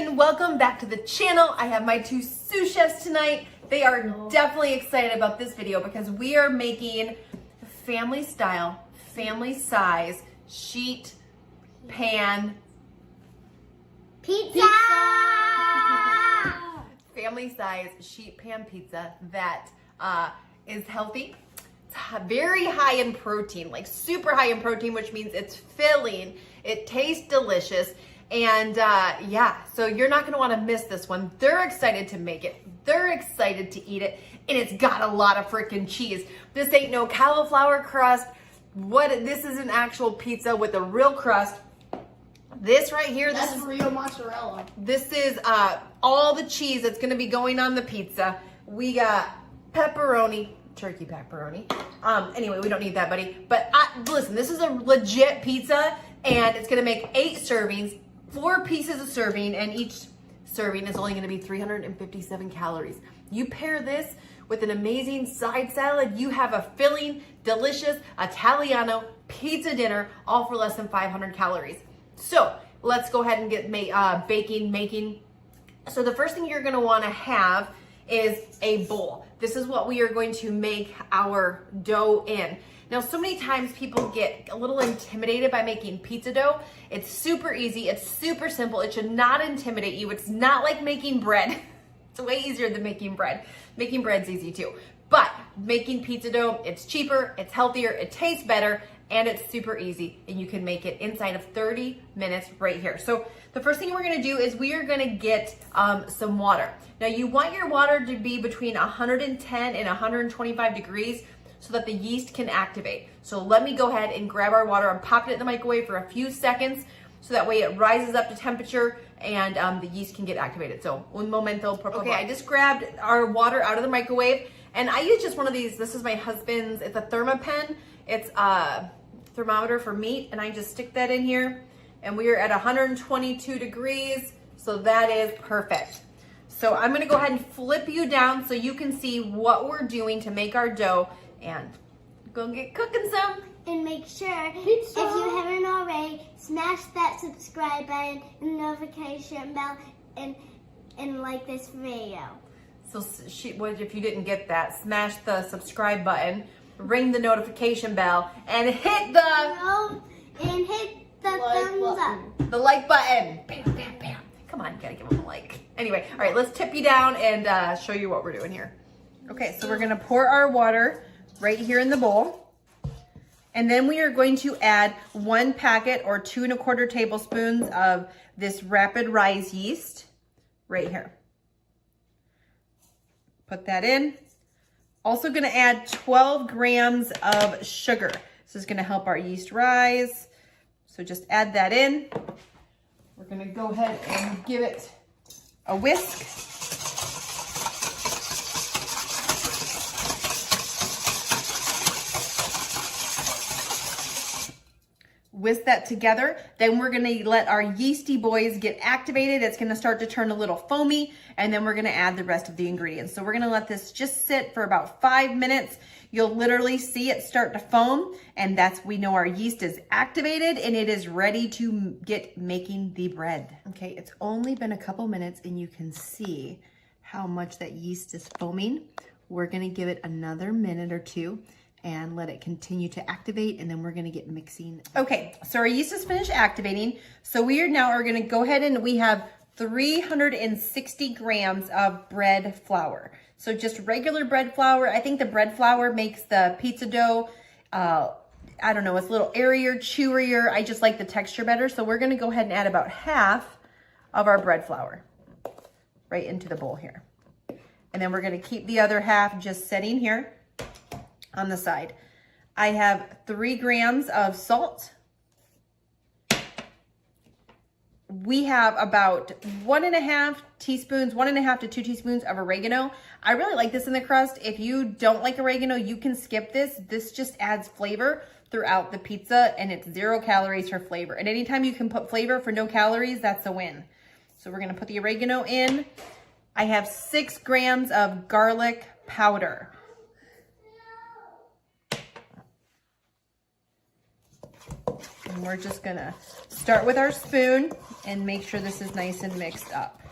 everyone, welcome back to the channel. I have my two sous chefs tonight. They are definitely excited about this video because we are making family style, family size sheet pan Pizza! family size sheet pan pizza that is healthy. It's very high in protein, like super high in protein, which means it's filling. It tastes delicious. And yeah, so you're not gonna wanna miss this one. They're excited to make it. They're excited to eat it. And it's got a lot of freaking cheese. This ain't no cauliflower crust. This is an actual pizza with a real crust. This right here, That's real mozzarella. this is all the cheese that's gonna be going on the pizza. We got pepperoni, turkey pepperoni. Anyway, we don't need that, buddy. But listen, this is a legit pizza and it's gonna make 8 servings, 4 pieces of serving, and each serving is only gonna be 357 calories. You pair this with an amazing side salad, you have a filling, delicious Italiano pizza dinner, all for less than 500 calories. So let's go ahead and get making. So the first thing you're gonna wanna have is a bowl. This is what we are going to make our dough in. Now, so many times people get a little intimidated by making pizza dough. It's super easy, it's super simple. It should not intimidate you. It's not like making bread. It's way easier than making bread. Making bread's easy too. But making pizza dough, it's cheaper, it's healthier, it tastes better, and it's super easy. And you can make it inside of 30 minutes right here. So the first thing we're gonna do is we are gonna get some water. Now you want your water to be between 110 and 125 degrees so that the yeast can activate. So let me go ahead and grab our water and pop it in the microwave for a few seconds so that way it rises up to temperature and the yeast can get activated. So un momento, por favor. Okay, I just grabbed our water out of the microwave and I use just one of these. This is my husband's, it's a ThermaPen. It's a thermometer for meat and I just stick that in here and we are at 122 degrees. So that is perfect. So I'm gonna go ahead and flip you down so you can see what we're doing to make our dough and go get cooking some. And make sure, if you haven't already, smash that subscribe button and notification bell and like this video. So if you didn't get that, smash the subscribe button, ring the notification bell, and hit the Thumbs up. The like button. Bam, bam, bam. Come on, you gotta give them a like. Anyway, all right, let's tip you down and show you what we're doing here. Okay, so we're gonna pour our water right here in the bowl. And then we are going to add 1 packet or 2 1/4 tablespoons of this rapid rise yeast right here. Put that in. Also gonna add 12 grams of sugar. This is gonna help our yeast rise. So just add that in. We're gonna go ahead and give it a whisk. Whisk that together. Then we're gonna let our yeasty boys get activated. It's gonna start to turn a little foamy, and then we're gonna add the rest of the ingredients. So we're gonna let this just sit for about 5 minutes. You'll literally see it start to foam, and we know our yeast is activated and it is ready to get making the bread. Okay, it's only been a couple minutes and you can see how much that yeast is foaming. We're gonna give it another minute or 2 and let it continue to activate, and then we're gonna get mixing. Okay, so our yeast is finished activating. So we are gonna go ahead and we have 360 grams of bread flour. So just regular bread flour. I think the bread flour makes the pizza dough, I don't know, it's a little airier, chewier. I just like the texture better. So we're gonna go ahead and add about half of our bread flour right into the bowl here. And then we're gonna keep the other half just sitting here on the side. I have 3 grams of salt. We have about 1.5 teaspoons, 1.5 to 2 teaspoons of oregano. I really like this in the crust. If you don't like oregano, you can skip this. This just adds flavor throughout the pizza and it's 0 calories for flavor. And anytime you can put flavor for no calories, that's a win. So we're gonna put the oregano in. I have 6 grams of garlic powder. And we're just gonna start with our spoon and make sure this is nice and mixed up.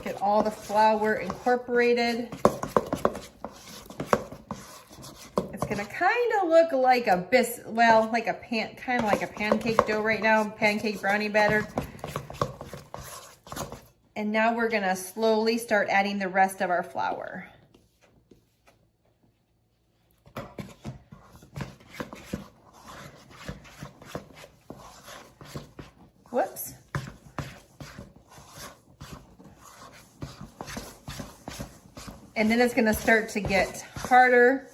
Get all the flour incorporated. It's gonna kind of look like a kind of like a pancake dough right now, pancake brownie batter. And now we're gonna slowly start adding the rest of our flour. Whoops. And then it's gonna start to get harder.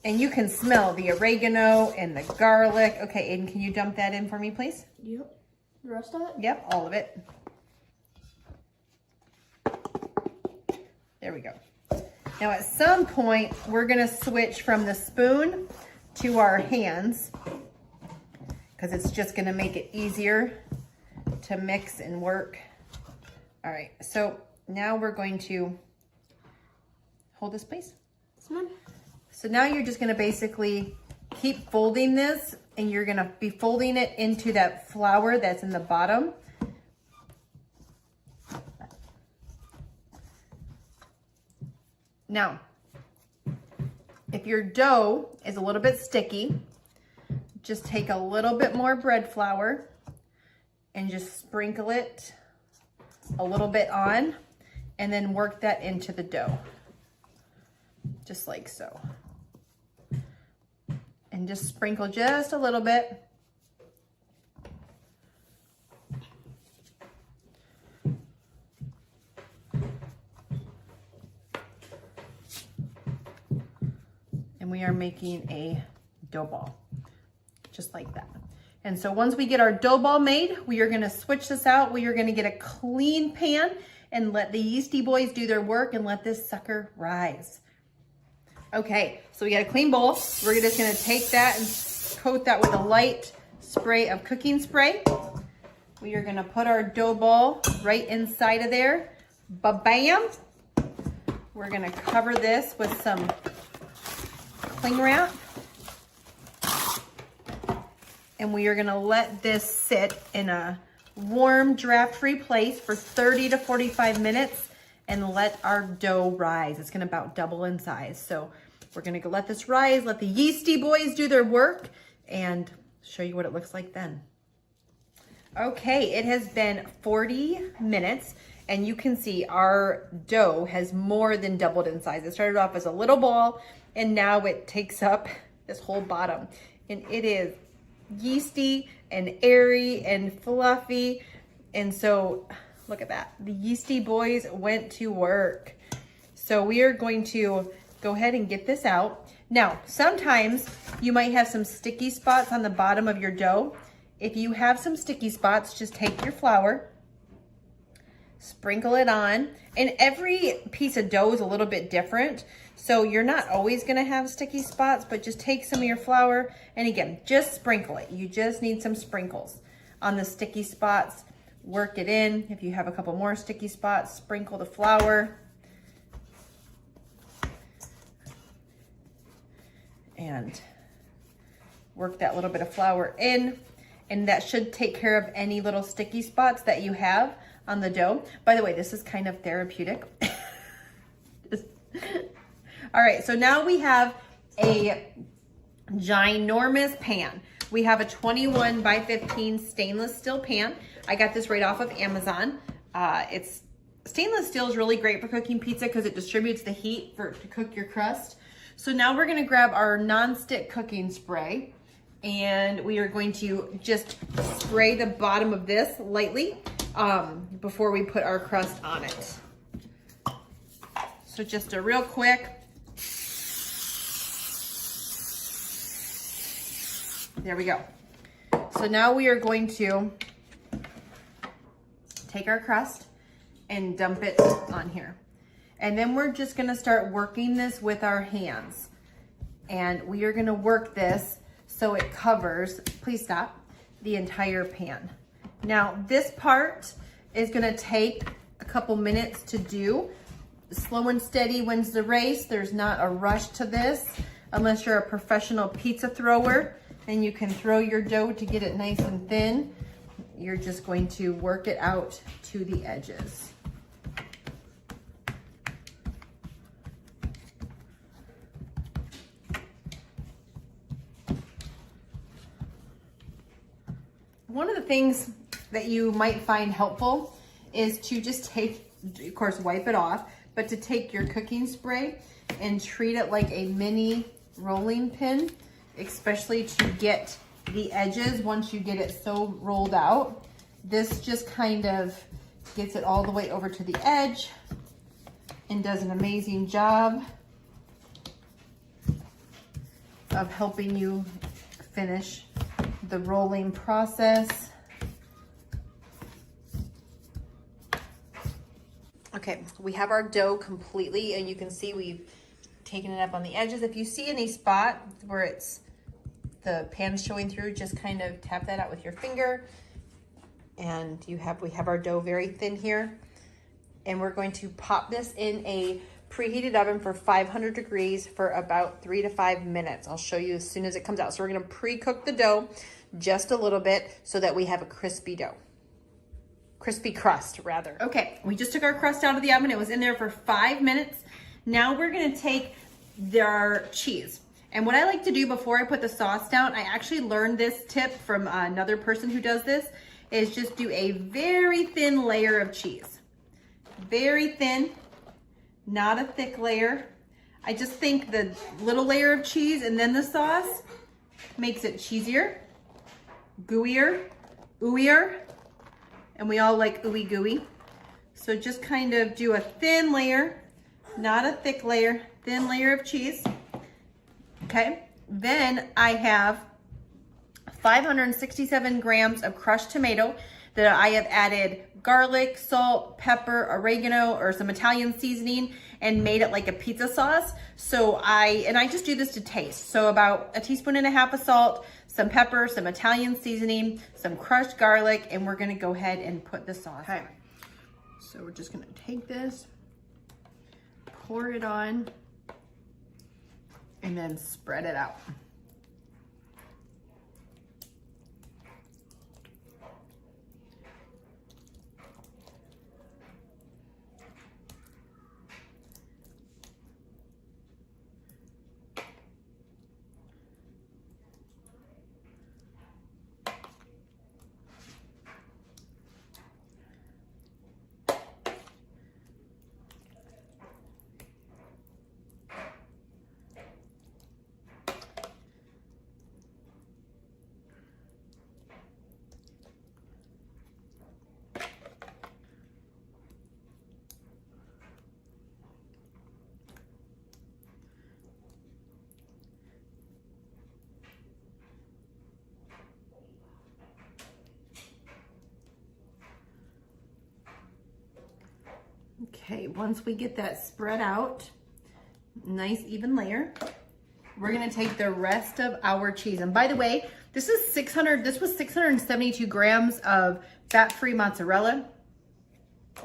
And you can smell the oregano and the garlic. Okay, Aiden, can you dump that in for me, please? Yep. The rest of it? Yep, all of it. There we go. Now at some point, we're gonna switch from the spoon to our hands because it's just gonna make it easier to mix and work. All right, so now we're going to hold this, please. This one? So now you're just gonna basically keep folding this, and you're gonna be folding it into that flour that's in the bottom. Now, if your dough is a little bit sticky, just take a little bit more bread flour and just sprinkle it a little bit on, and then work that into the dough, just like so. And just sprinkle just a little bit. And we are making a dough ball, just like that. And so once we get our dough ball made, we are gonna switch this out. We are gonna get a clean pan and let the yeasty boys do their work and let this sucker rise. Okay, so we got a clean bowl. We're just gonna take that and coat that with a light spray of cooking spray. We are gonna put our dough ball right inside of there. Ba-bam! We're gonna cover this with some cling wrap. And we are gonna let this sit in a warm, draft-free place for 30 to 45 minutes and let our dough rise. It's gonna about double in size. So we're gonna go let this rise, let the yeasty boys do their work, and show you what it looks like then. Okay, it has been 40 minutes, and you can see our dough has more than doubled in size. It started off as a little ball, and now it takes up this whole bottom. And it is yeasty and airy and fluffy. And so look at that. The yeasty boys went to work. So we are going to go ahead and get this out. Now, sometimes you might have some sticky spots on the bottom of your dough. If you have some sticky spots, just take your flour, sprinkle it on, and every piece of dough is a little bit different. So you're not always gonna have sticky spots, but just take some of your flour, and again, just sprinkle it. You just need some sprinkles on the sticky spots. Work it in. If you have a couple more sticky spots, sprinkle the flour. And work that little bit of flour in, and that should take care of any little sticky spots that you have on the dough. By the way, this is kind of therapeutic. All right, so now we have a ginormous pan. We have a 21 by 15 stainless steel pan. I got this right off of Amazon. Stainless steel is really great for cooking pizza because it distributes the heat to cook your crust. So now we're gonna grab our non-stick cooking spray, and we are going to just spray the bottom of this lightly before we put our crust on it. So just a real quick. There we go. So now we are going to take our crust and dump it on here. And then we're just gonna start working this with our hands. And we are gonna work this so it covers, please stop, the entire pan. Now this part is gonna take a couple minutes to do. Slow and steady wins the race. There's not a rush to this unless you're a professional pizza thrower and you can throw your dough to get it nice and thin. You're just going to work it out to the edges. One of the things that you might find helpful is to just take, of course, wipe it off, but to take your cooking spray and treat it like a mini rolling pin, especially to get the edges once you get it so rolled out. This just kind of gets it all the way over to the edge and does an amazing job of helping you finish the rolling process. Okay, we have our dough completely, and you can see we've taken it up on the edges. If you see any spot where it's the pan's showing through, just kind of tap that out with your finger. And we have our dough very thin here. And we're going to pop this in a preheated oven for 500 degrees for about 3 to 5 minutes. I'll show you as soon as it comes out. So we're gonna pre-cook the dough just a little bit so that we have a crispy dough. Crispy crust, rather. Okay, we just took our crust out of the oven. It was in there for 5 minutes. Now we're gonna take our cheese. And what I like to do before I put the sauce down, I actually learned this tip from another person who does this, is just do a very thin layer of cheese. Very thin, not a thick layer. I just think the little layer of cheese and then the sauce makes it cheesier, gooier, ooier, and we all like ooey gooey. So just kind of do a thin layer, not a thick layer, thin layer of cheese. Okay, then I have 567 grams of crushed tomato that I have added garlic, salt, pepper, oregano, or some Italian seasoning and made it like a pizza sauce. So I just do this to taste. So about 1.5 teaspoons of salt, some pepper, some Italian seasoning, some crushed garlic, and we're gonna go ahead and put the sauce. Okay, so we're just gonna take this, pour it on, and then spread it out. Okay, once we get that spread out, nice even layer, we're gonna take the rest of our cheese. And by the way, this was 672 grams of fat-free mozzarella.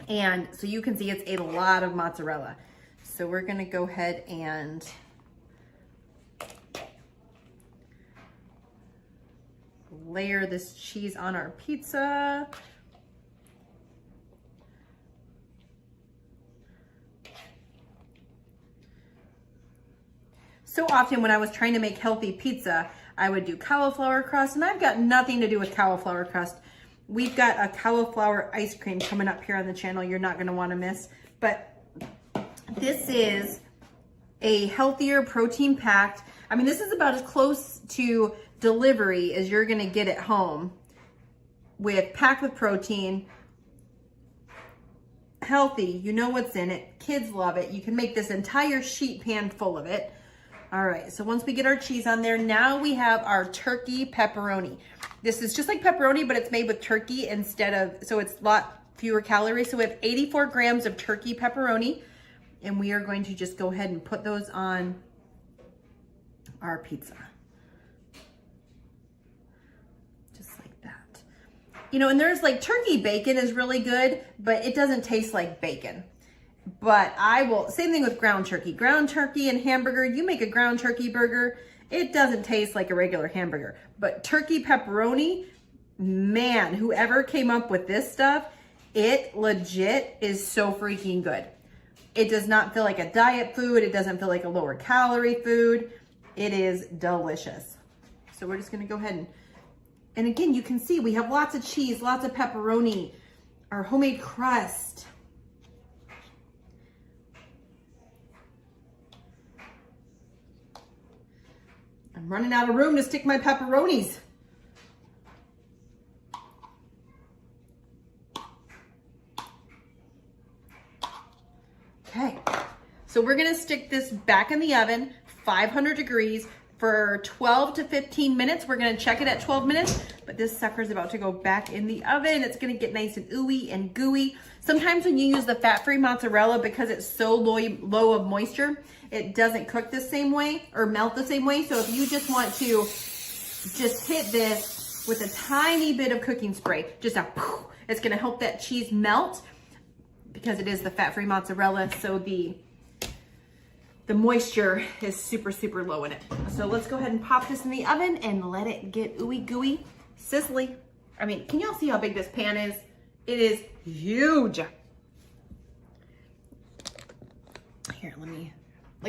And so you can see it's a lot of mozzarella. So we're gonna go ahead and layer this cheese on our pizza. So often when I was trying to make healthy pizza, I would do cauliflower crust, and I've got nothing to do with cauliflower crust. We've got a cauliflower ice cream coming up here on the channel you're not gonna wanna miss, but this is a healthier protein packed. I mean, this is about as close to delivery as you're gonna get at home, packed with protein, healthy, you know what's in it, kids love it. You can make this entire sheet pan full of it. All right, so once we get our cheese on there, now we have our turkey pepperoni. This is just like pepperoni, but it's made with turkey so it's a lot fewer calories. So we have 84 grams of turkey pepperoni, and we are going to just go ahead and put those on our pizza. Just like that. you know, and there's like turkey bacon is really good, but it doesn't taste like bacon. But same thing with ground turkey. Ground turkey and hamburger, you make a ground turkey burger, it doesn't taste like a regular hamburger. But turkey pepperoni, man, whoever came up with this stuff, it legit is so freaking good. It does not feel like a diet food. It doesn't feel like a lower calorie food. It is delicious. So we're just gonna go ahead and again, you can see we have lots of cheese, lots of pepperoni, our homemade crust. I'm running out of room to stick my pepperonis. Okay, so we're gonna stick this back in the oven, 500 degrees for 12 to 15 minutes. We're gonna check it at 12 minutes, but this sucker's about to go back in the oven. It's gonna get nice and ooey and gooey. Sometimes when you use the fat-free mozzarella, because it's so low of moisture, it doesn't cook the same way or melt the same way. So if you just want to just hit this with a tiny bit of cooking spray, it's gonna help that cheese melt, because it is the fat-free mozzarella, so the moisture is super, super low in it. So let's go ahead and pop this in the oven and let it get ooey gooey, sizzly. I mean, can y'all see how big this pan is? It is huge. Here, let me,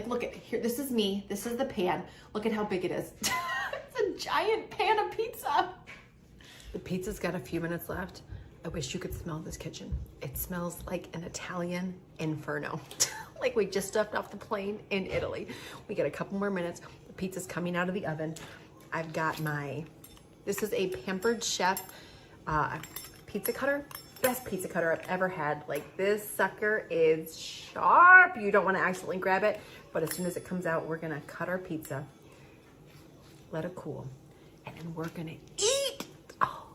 look at, here, this is me, this is the pan. Look at how big it is. It's a giant pan of pizza. The pizza's got a few minutes left. I wish you could smell this kitchen. It smells like an Italian inferno. Like we just stepped off the plane in Italy. We got a couple more minutes. The pizza's coming out of the oven. I've got this is a Pampered Chef pizza cutter. Best pizza cutter I've ever had. Like, this sucker is sharp. You don't want to accidentally grab it, but as soon as it comes out, we're gonna cut our pizza, let it cool, and then we're gonna eat. Oh,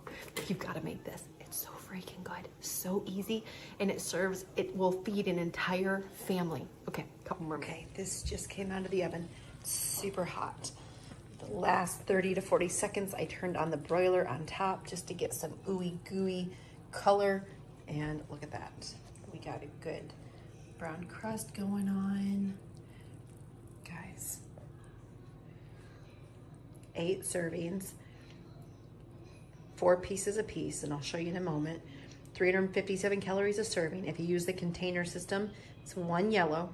you've got to make this. So freaking good, so easy, and it will feed an entire family. Okay, a couple more minutes. Okay, this just came out of the oven, super hot. The last 30 to 40 seconds, I turned on the broiler on top just to get some ooey gooey color, and look at that. We got a good brown crust going on. Guys, 8 servings. 4 pieces a piece, and I'll show you in a moment. 357 calories a serving. If you use the container system, it's 1 yellow,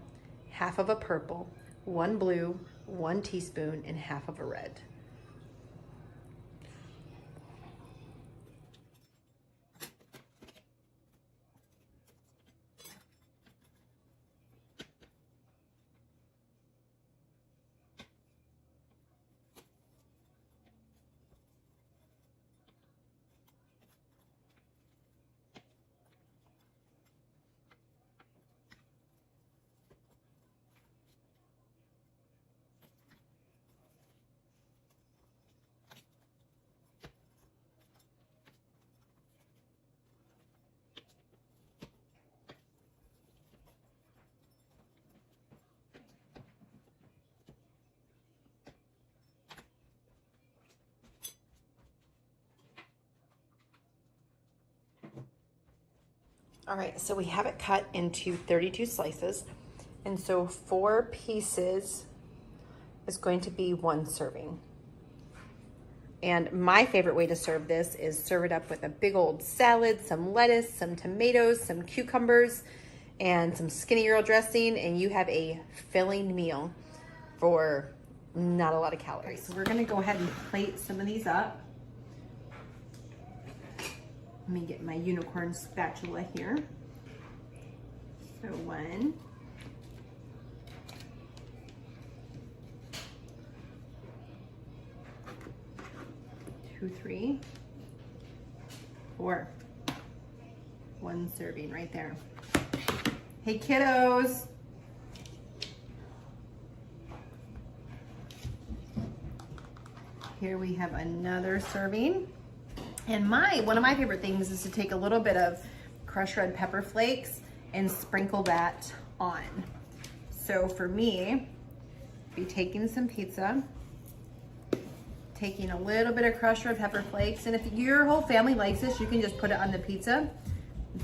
half of a purple, 1 blue, 1 teaspoon, and half of a red. All right, so we have it cut into 32 slices. And so 4 pieces is going to be 1 serving. And my favorite way to serve this is serve it up with a big old salad, some lettuce, some tomatoes, some cucumbers, and some skinny Earl dressing, and you have a filling meal for not a lot of calories. Okay, so we're gonna go ahead and plate some of these up. Let me get my unicorn spatula here. So 1, 2, 3, 4. 1 serving right there. Hey kiddos. Here we have another serving. And one of my favorite things is to take a little bit of crushed red pepper flakes and sprinkle that on. So for me, be taking some pizza taking a little bit of crushed red pepper flakes. And if your whole family likes this, you can just put it on the pizza,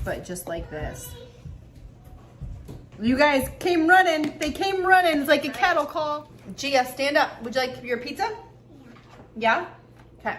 but just like this. You guys came running. They came running. It's like a cattle call. Gia, stand up. Would you like your pizza? Yeah? Okay.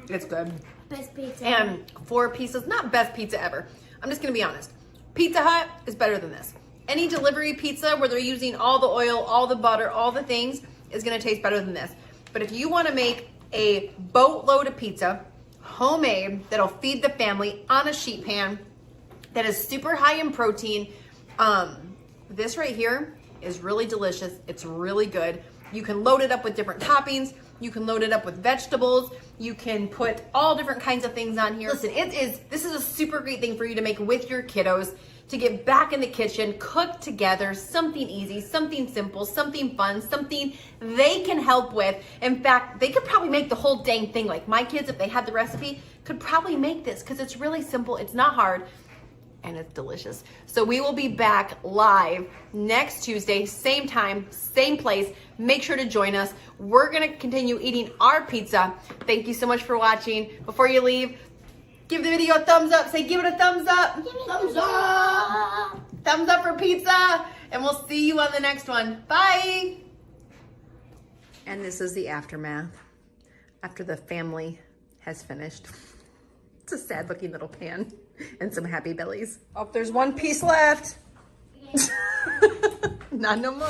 It's good. Best pizza. And 4 pieces, not best pizza ever. I'm just gonna be honest. Pizza Hut is better than this. Any delivery pizza where they're using all the oil, all the butter, all the things is gonna taste better than this. But if you wanna make a boatload of pizza, homemade, that'll feed the family on a sheet pan, that is super high in protein, this right here is really delicious. It's really good. You can load it up with different toppings. You can load it up with vegetables. You can put all different kinds of things on here. Listen, this is a super great thing for you to make with your kiddos, to get back in the kitchen, cook together, something easy, something simple, something fun, something they can help with. In fact, they could probably make the whole dang thing. Like my kids, if they had the recipe, could probably make this because it's really simple. It's not hard. And it's delicious. So we will be back live next Tuesday, same time, same place. Make sure to join us. We're gonna continue eating our pizza. Thank you so much for watching. Before you leave, give the video a thumbs up. Say, give it a thumbs up. Give me thumbs up. Thumbs up for pizza. And we'll see you on the next one. Bye. And this is the aftermath after the family has finished. It's a sad looking little pan and some happy bellies. Oh, there's one piece left. Not no more.